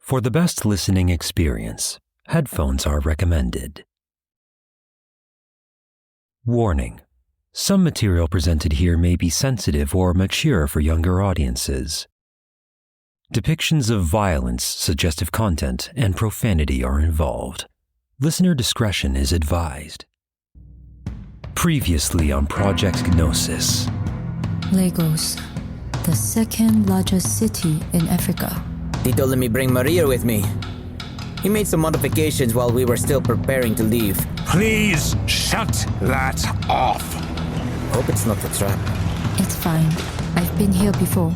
For the best listening experience, headphones are recommended. Warning: some material presented here may be sensitive or mature for younger audiences. Depictions of violence, suggestive content, and profanity are involved. Listener discretion is advised. Previously on Project Gnosis. Lagos, the second largest city in Africa. He told me bring Maria with me. He made some modifications while we were still preparing to leave. Please shut that off. Hope it's not a trap. It's fine. I've been here before.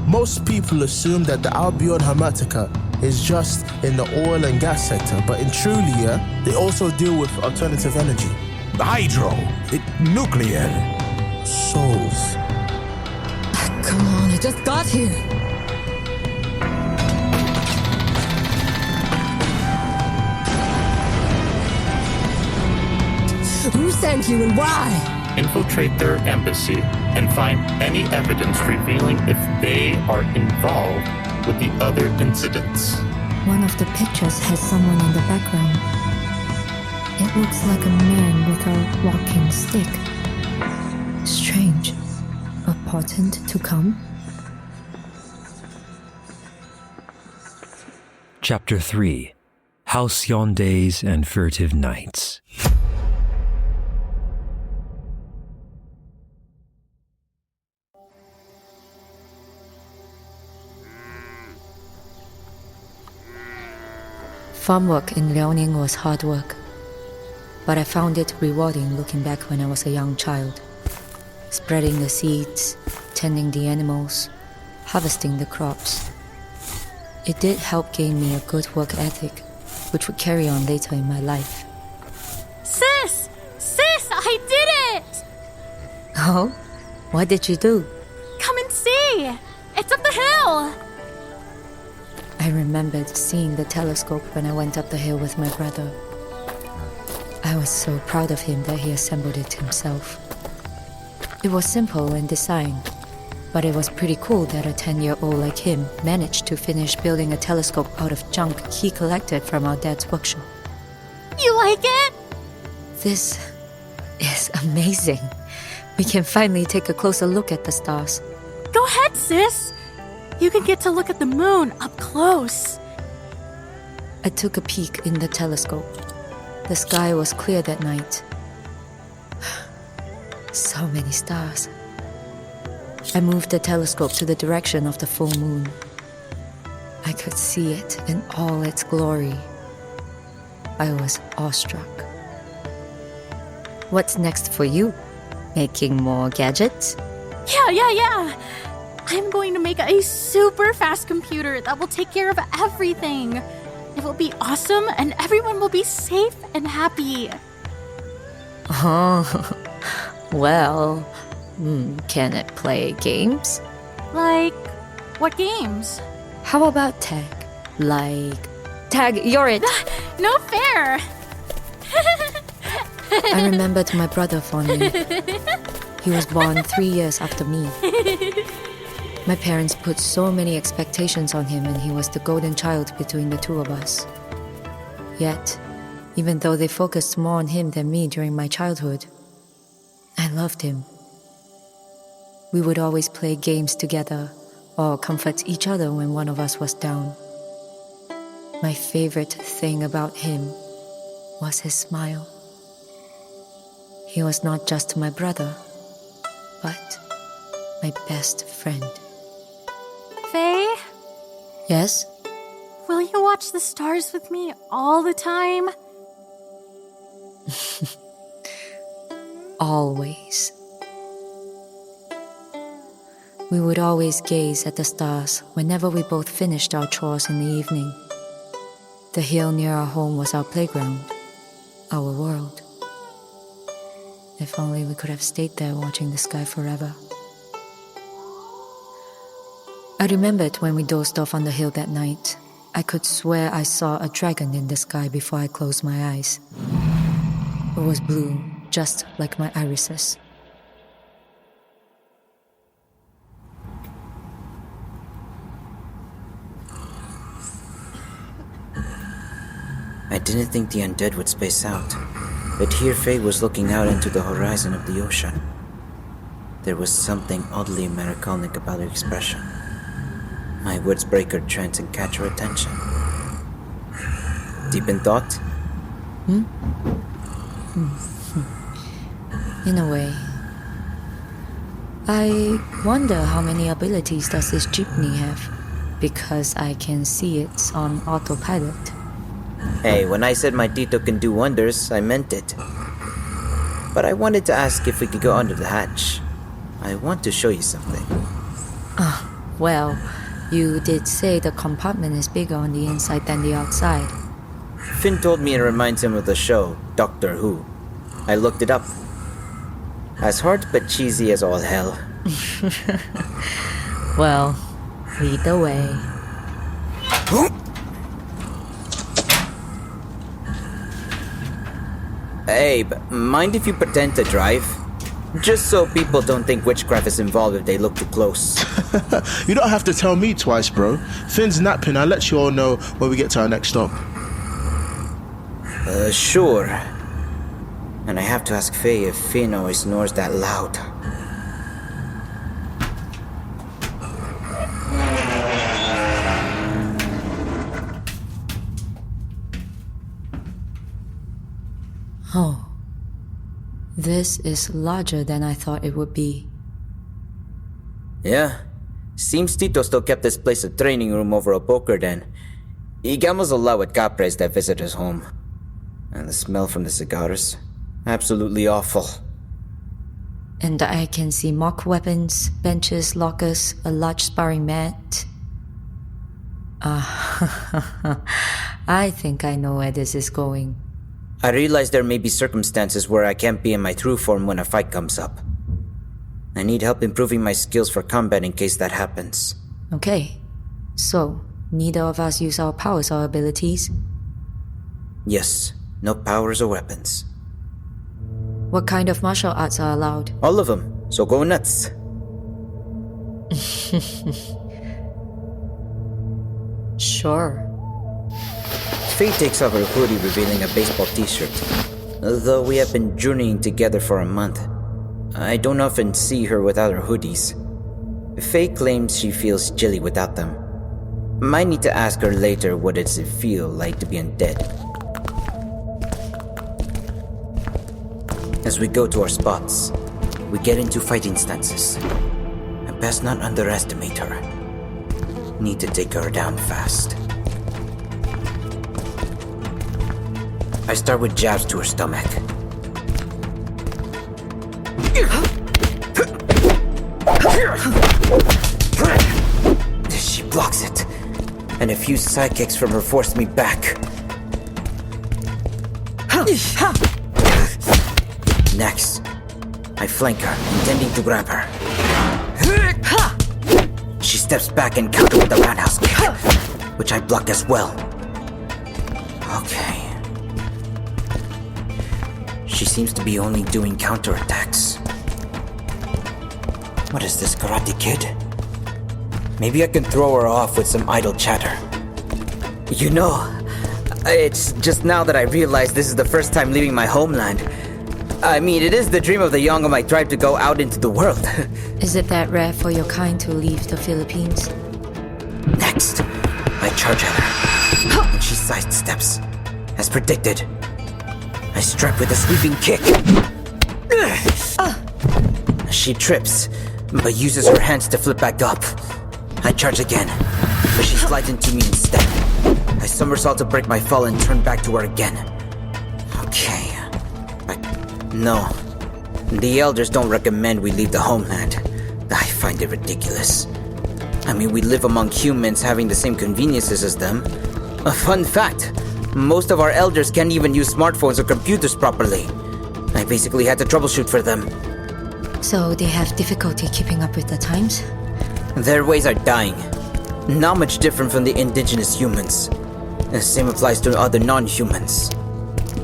Most people assume that the Albion Hermetica is just in the oil and gas sector, but in Trulia, they also deal with alternative energy. Hydro. Nuclear. Souls. Come on, I just got here. Who sent you and why? Infiltrate their embassy and find any evidence revealing if they are involved with the other incidents. One of the pictures has someone in the background. It looks like a man with a walking stick. Strange. A portent to come? Chapter 3: Halcyon Days and Furtive Nights. Farm work in Liaoning was hard work, but I found it rewarding looking back when I was a young child. Spreading the seeds, tending the animals, harvesting the crops. It did help gain me a good work ethic, which would carry on later in my life. Sis! Sis, I did it! Oh? What did you do? Come and see! It's up the hill! I remembered seeing the telescope when I went up the hill with my brother. I was so proud of him that he assembled it himself. It was simple in design, but it was pretty cool that a 10-year-old like him managed to finish building a telescope out of junk he collected from our dad's workshop. You like it? This is amazing. We can finally take a closer look at the stars. Go ahead, sis! You can get to look at the moon up close. I took a peek in the telescope. The sky was clear that night. So many stars. I moved the telescope to the direction of the full moon. I could see it in all its glory. I was awestruck. What's next for you? Making more gadgets? Yeah. I'm going to make a super fast computer that will take care of everything. It will be awesome and everyone will be safe and happy. Oh, well, can it play games? Like, what games? How about tag? Like, tag, you're it! No fair! I remembered my brother fondly. He was born 3 years after me. My parents put so many expectations on him and he was the golden child between the two of us. Yet, even though they focused more on him than me during my childhood, I loved him. We would always play games together or comfort each other when one of us was down. My favorite thing about him was his smile. He was not just my brother, but my best friend. Faye? Yes? Will you watch the stars with me all the time? Always. We would always gaze at the stars whenever we both finished our chores in the evening. The hill near our home was our playground, our world. If only we could have stayed there watching the sky forever. I remembered when we dozed off on the hill that night. I could swear I saw a dragon in the sky before I closed my eyes. It was blue, just like my irises. I didn't think the undead would space out, but here Faye was looking out into the horizon of the ocean. There was something oddly melancholic about her expression. My words break her trance and catch her attention. Deep in thought? In a way. I wonder how many abilities does this jeepney have, because I can see it's on autopilot. Hey, when I said my Tito can do wonders, I meant it. But I wanted to ask if we could go under the hatch. I want to show you something. Well, you did say the compartment is bigger on the inside than the outside. Finn told me it reminds him of the show, Doctor Who. I looked it up. As hard but cheesy as all hell. Well, lead the way. Hey, mind if you pretend to drive? Just so people don't think witchcraft is involved if they look too close. You don't have to tell me twice, bro. Finn's napping. I'll let you all know when we get to our next stop. Sure. And I have to ask Faye if Finn always snores that loud. Oh. This is larger than I thought it would be. Yeah. Seems Tito still kept this place a training room over a poker den. He gambles a lot with capres that visit his home. And the smell from the cigars? Absolutely awful. And I can see mock weapons, benches, lockers, a large sparring mat. I think I know where this is going. I realize there may be circumstances where I can't be in my true form when a fight comes up. I need help improving my skills for combat in case that happens. Okay, so neither of us use our powers or abilities? Yes, no powers or weapons. What kind of martial arts are allowed? All of them, so go nuts. Sure. Faye takes off her hoodie, revealing a baseball t-shirt. Though we have been journeying together for a month, I don't often see her without her hoodies. Faye claims she feels chilly without them. Might need to ask her later what does it feel like to be undead. As we go to our spots, we get into fighting stances. I best not underestimate her. Need to take her down fast. I start with jabs to her stomach. She blocks it, and a few side kicks from her force me back. Next, I flank her, intending to grab her. She steps back and counter with a roundhouse kick, which I block as well. Okay. She seems to be only doing counterattacks. What is this, Karate Kid? Maybe I can throw her off with some idle chatter. You know, it's just now that I realize this is the first time leaving my homeland. I mean, it is the dream of the young of my tribe to go out into the world. Is it that rare for your kind to leave the Philippines? Next, I charge at her, and she sidesteps. As predicted, I strike with a sweeping kick. She trips, but uses her hands to flip back up. I charge again, but she slides into me instead. I somersault to break my fall and turn back to her again. Okay. No. The elders don't recommend we leave the homeland. I find it ridiculous. I mean, we live among humans having the same conveniences as them. A fun fact, most of our elders can't even use smartphones or computers properly. I basically had to troubleshoot for them. So they have difficulty keeping up with the times? Their ways are dying. Not much different from the indigenous humans. The same applies to other non-humans.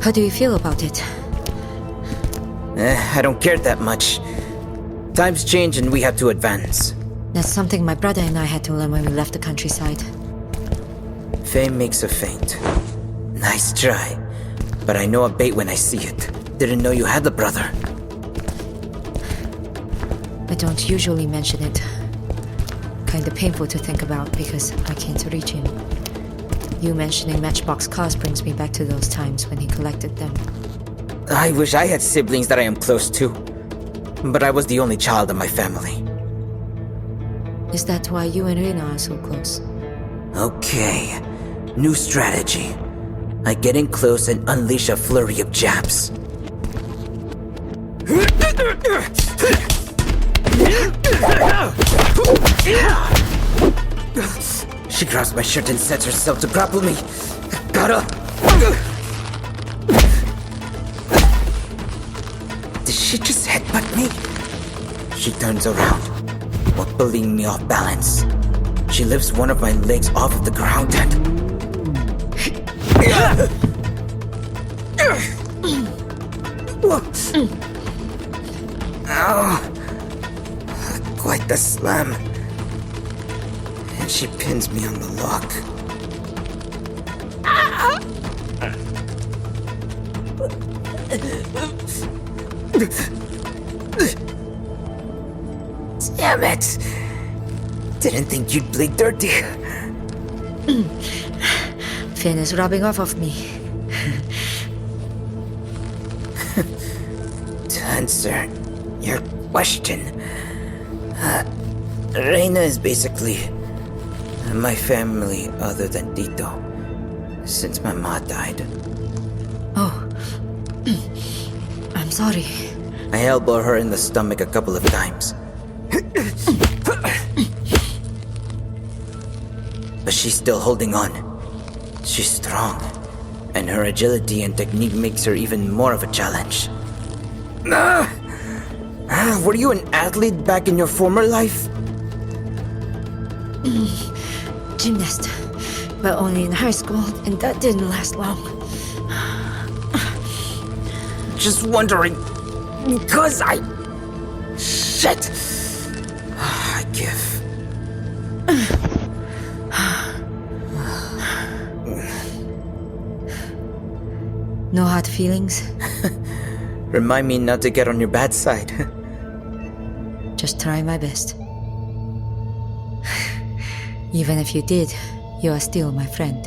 How do you feel about it? I don't care that much. Times change and we have to advance. That's something my brother and I had to learn when we left the countryside. Faye makes a feint. Nice try. But I know a bait when I see it. Didn't know you had a brother. I don't usually mention it. Kinda painful to think about because I can't reach him. You mentioning Matchbox cars brings me back to those times when he collected them. I wish I had siblings that I am close to. But I was the only child of my family. Is that why you and Rena are so close? Okay. New strategy. I get in close and unleash a flurry of jabs. She grabs my shirt and sets herself to grapple me. Gotta... Did she just headbutt me? She turns around, wobbling me off balance. She lifts one of my legs off of the ground and... Ow. Quite the slam. And she pins me on the lock. Damn it! Didn't think you'd bleed dirty. Finn is rubbing off of me. To answer your question, Reina is basically my family other than Tito, since my ma died. Oh. I'm sorry. I elbowed her in the stomach a couple of times. But she's still holding on. She's strong, and her agility and technique makes her even more of a challenge. Were you an athlete back in your former life? Gymnast, but only in high school, and that didn't last long. Just wondering, because I... Shit! I give. No hard feelings? Remind me not to get on your bad side. Just try my best. Even if you did, you are still my friend.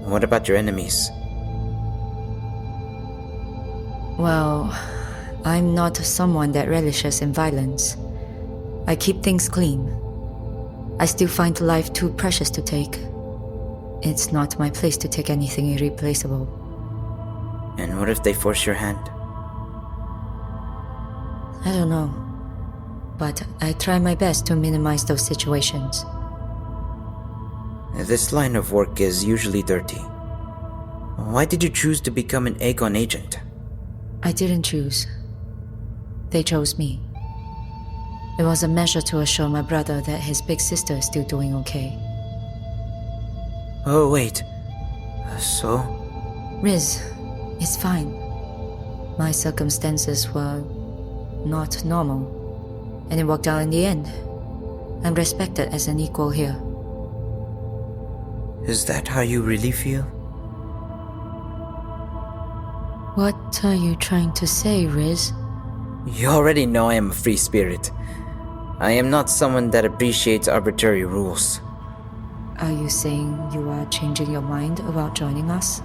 What about your enemies? Well, I'm not someone that relishes in violence. I keep things clean. I still find life too precious to take. It's not my place to take anything irreplaceable. And what if they force your hand? I don't know. But I try my best to minimize those situations. This line of work is usually dirty. Why did you choose to become an Aegon agent? I didn't choose. They chose me. It was a measure to assure my brother that his big sister is still doing okay. Oh, wait. So? Riz, it's fine. My circumstances were not normal, and it worked out in the end. I'm respected as an equal here. Is that how you really feel? What are you trying to say, Riz? You already know I am a free spirit. I am not someone that appreciates arbitrary rules. Are you saying you are changing your mind about joining us?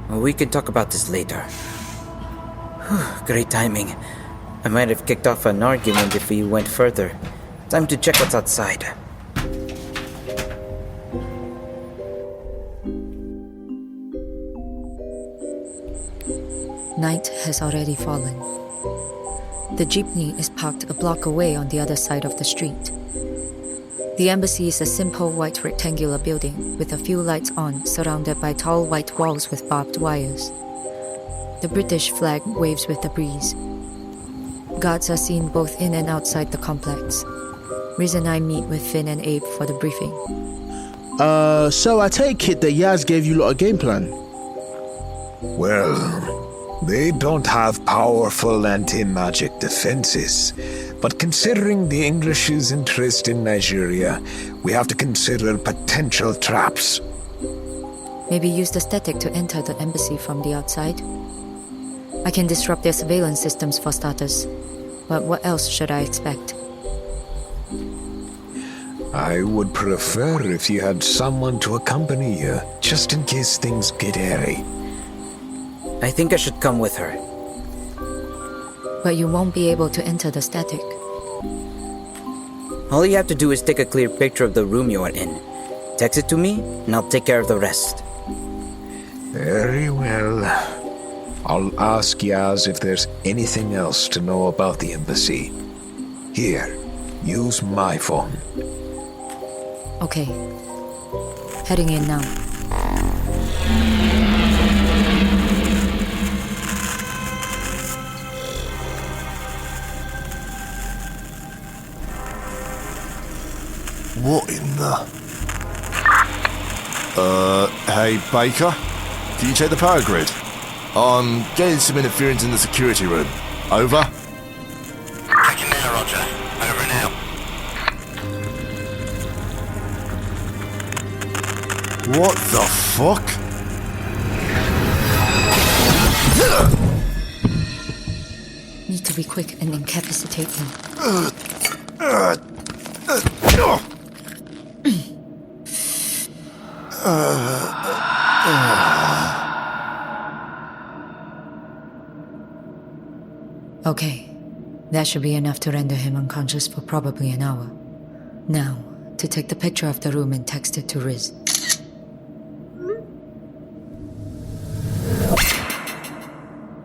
We can talk about this later. Great timing. I might have kicked off an argument if we went further. Time to check what's outside. Night has already fallen. The jeepney is parked a block away on the other side of the street. The embassy is a simple white rectangular building with a few lights on, surrounded by tall white walls with barbed wires. The British flag waves with the breeze. Guards are seen both in and outside the complex. Riz and I meet with Finn and Abe for the briefing. So I take it that Yaz gave you lot a game plan? Well, they don't have powerful anti-magic defenses, But considering the English's interest in Nigeria, we have to consider potential traps. Maybe use the static to enter the embassy from the outside. I can disrupt their surveillance systems for starters. But what else should I expect? I would prefer if you had someone to accompany you, just in case things get hairy. I think I should come with her. But you won't be able to enter the static. All you have to do is take a clear picture of the room you are in. Text it to me, and I'll take care of the rest. Very well. I'll ask Yaz if there's anything else to know about the embassy. Here, use my phone. Okay. Heading in now. What in the... Hey, Baker? Can you check the power grid? I'm getting some interference in the security room. Over? Checking now, Roger. Over now. What the fuck? Need to be quick and incapacitate him. Okay, that should be enough to render him unconscious for probably an hour. Now, to take the picture of the room and text it to Riz.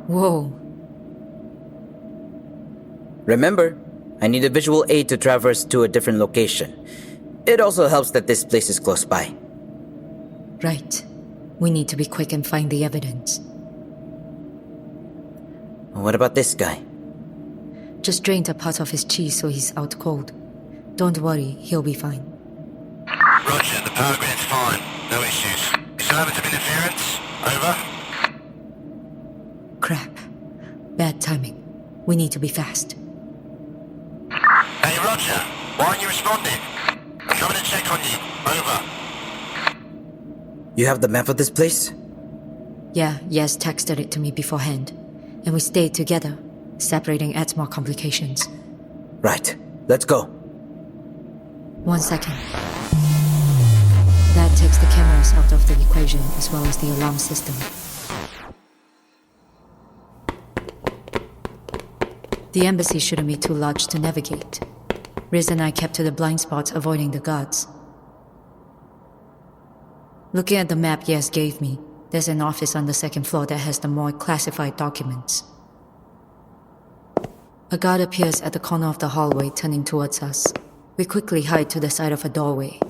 Whoa. Remember, I need a visual aid to traverse to a different location. It also helps that this place is close by. Right. We need to be quick and find the evidence. What about this guy? Just drained a part of his chi so he's out cold. Don't worry, he'll be fine. Roger, the power grid's fine. No issues. Is there ever some interference? Over? Crap. Bad timing. We need to be fast. Hey, Roger. Why aren't you responding? I'm coming to check on you. Over. You have the map of this place? Yeah, Yes texted it to me beforehand. And we stayed together, separating adds more complications. Right. Let's go. 1 second. That takes the cameras out of the equation as well as the alarm system. The embassy shouldn't be too large to navigate. Riz and I kept to the blind spots, avoiding the guards. Looking at the map Yes gave me, there's an office on the second floor that has the more classified documents. A guard appears at the corner of the hallway, turning towards us. We quickly hide to the side of a doorway.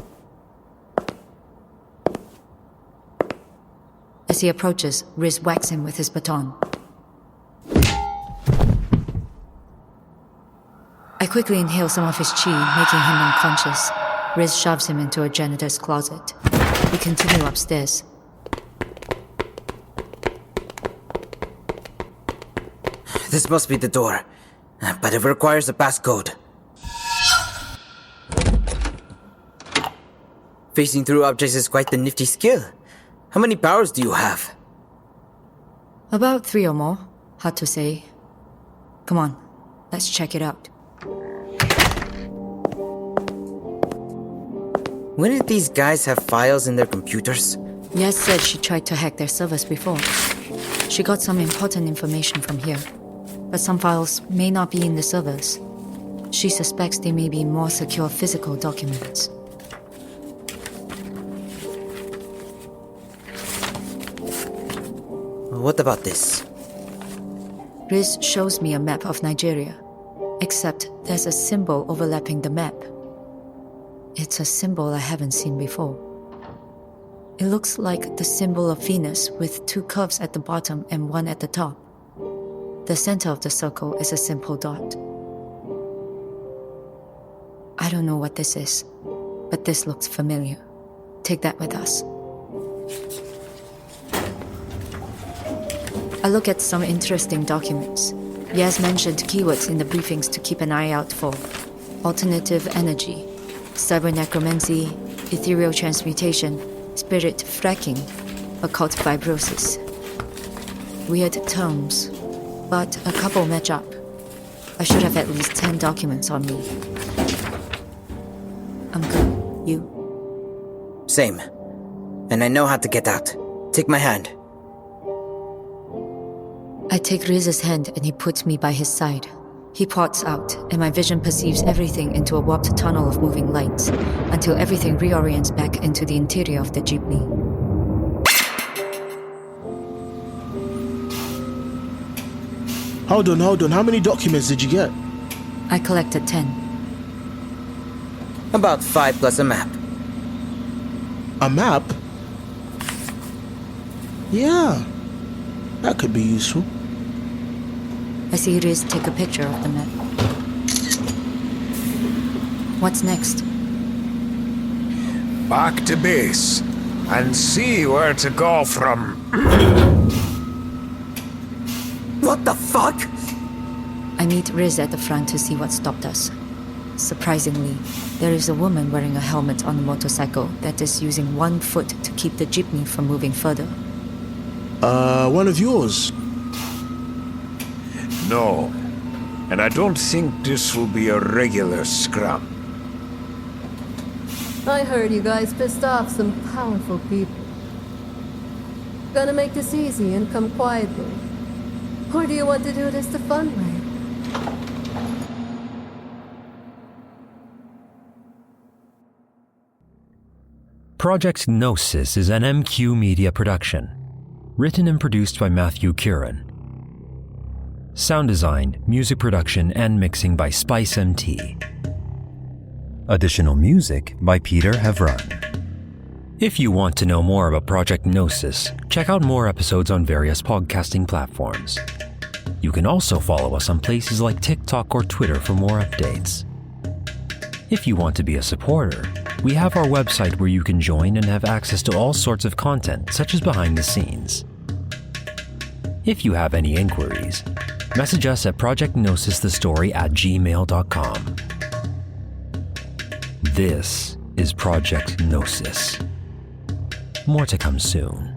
As he approaches, Riz whacks him with his baton. I quickly inhale some of his chi, making him unconscious. Riz shoves him into a janitor's closet. We continue upstairs. This must be the door, but it requires a passcode. Facing through objects is quite the nifty skill. How many powers do you have? About 3 or more. Hard to say. Come on, let's check it out. When did these guys have files in their computers? Yes said she tried to hack their servers before. She got some important information from here, but some files may not be in the servers. She suspects they may be more secure physical documents. What about this? Riz shows me a map of Nigeria, except there's a symbol overlapping the map. It's a symbol I haven't seen before. It looks like the symbol of Venus with 2 curves at the bottom and 1 at the top. The center of the circle is a simple dot. I don't know what this is, but this looks familiar. Take that with us. I look at some interesting documents. Yaz mentioned keywords in the briefings to keep an eye out for. Alternative energy, cybernecromancy, ethereal transmutation, spirit fracking, occult fibrosis. Weird terms, but a couple match up. I should have at least 10 documents on me. I'm good. You? Same. And I know how to get out. Take my hand. I take Riz's hand and he puts me by his side. He parts out, and my vision perceives everything into a warped tunnel of moving lights, until everything reorients back into the interior of the jeepney. Hold on. How many documents did you get? I collected 10. About 5 plus a map. A map? Yeah, that could be useful. I see Riz take a picture of the map. What's next? Back to base and see where to go from. What the fuck? I meet Riz at the front to see what stopped us. Surprisingly, there is a woman wearing a helmet on a motorcycle that is using one foot to keep the jeepney from moving further. One of yours? No, and I don't think this will be a regular scrum. I heard you guys pissed off some powerful people. Gonna make this easy and come quietly? Or do you want to do this the fun way? Project Gnosis is an MQ Media production, written and produced by Matthew Curran. Sound design, music production, and mixing by Spyce MT. Additional music by Peter Hevron. If you want to know more about Project Gnosis, check out more episodes on various podcasting platforms. You can also follow us on places like TikTok or Twitter for more updates. If you want to be a supporter, we have our website where you can join and have access to all sorts of content, such as behind the scenes. If you have any inquiries, message us at projectgnosisthestory@gmail.com. This is Project Gnosis. More to come soon.